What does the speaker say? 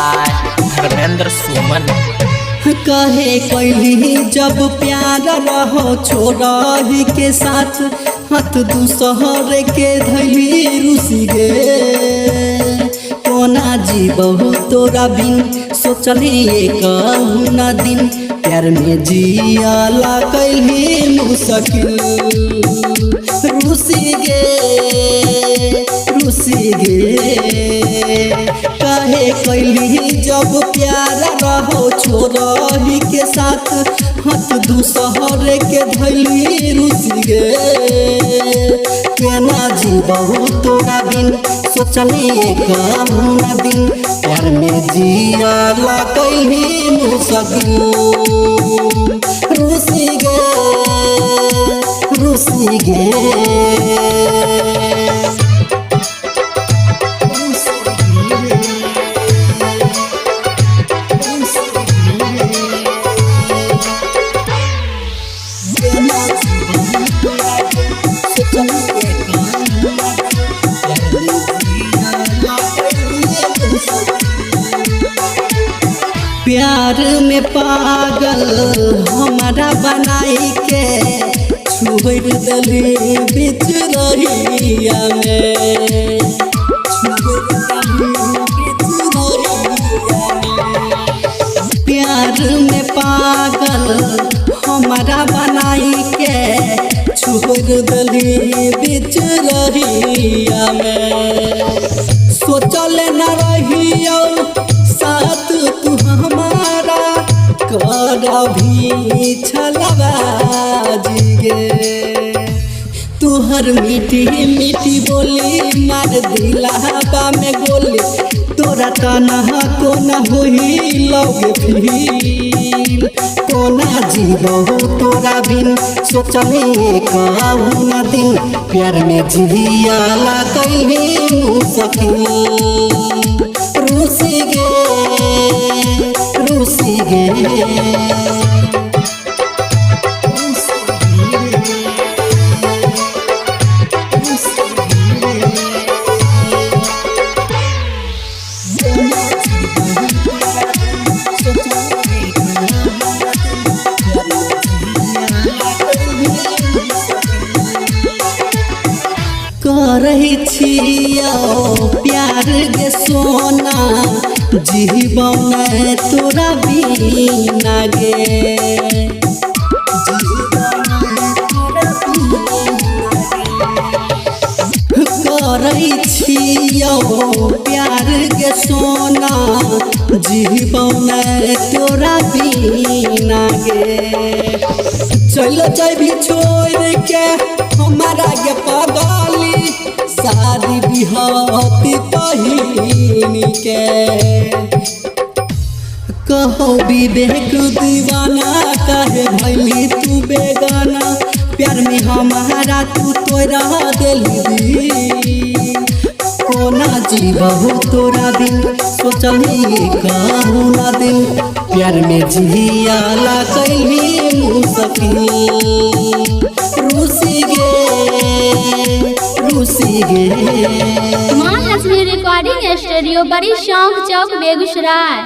By Dharmendra सुमन। कहे कैली जब प्यार रहो छोड़ही के साथ हाथ दूसर के धैली रुसी गे कोना जीवहु तोरा बिन सोचली कहूँ न दिन प्यार में जियाला कैली मुश्किल रुसी गे कहे कैली जब प्यार रहो छोड़ही के साथ हाथ दूसर के धैली रुसी गे केना जीवहु तोरा बिन सोचली कहूँ न दिन प्यार में जियाला कैली मुश्किल रुसी गे प्यार में पागल हमारा बनाई के छोड़ दली बीच रहिया में प्यार में पागल हमारा बनाई के छोड़ दली बीच रहिया में सोचल न रहियो साथ तू हमारा कर भी छलबाजी गे तुहर मीठी मीठी बोली मार दिलाबा में गोली तोरा तना को न होई लगे फिर कोना जीवहु तोरा बिन सोचली कहूँ न दिन प्यार में जियाला कैली मुश्किल रुसी गे करही छियो प्यार गे सोना जीवन तोरा बिना गे करही छियो प्यार गे सोना जीवन तोरा बिना गे चल जाबी छोड़ के हमारा गे पगली शादी बिहाती पहिनी के कहो विवेक दीवाना कहे भैली तू बेगाना प्यार में हमारा तू तोरा दिली कोना जीवहु तोरा बिन सोचली कहूँ न दिन प्यार में जियाला कैली मुश्किल रुसी गे माँ लक्ष्मी रिकॉर्डिंग स्टूडियो बड़ी शौक चौक बेगूसराय।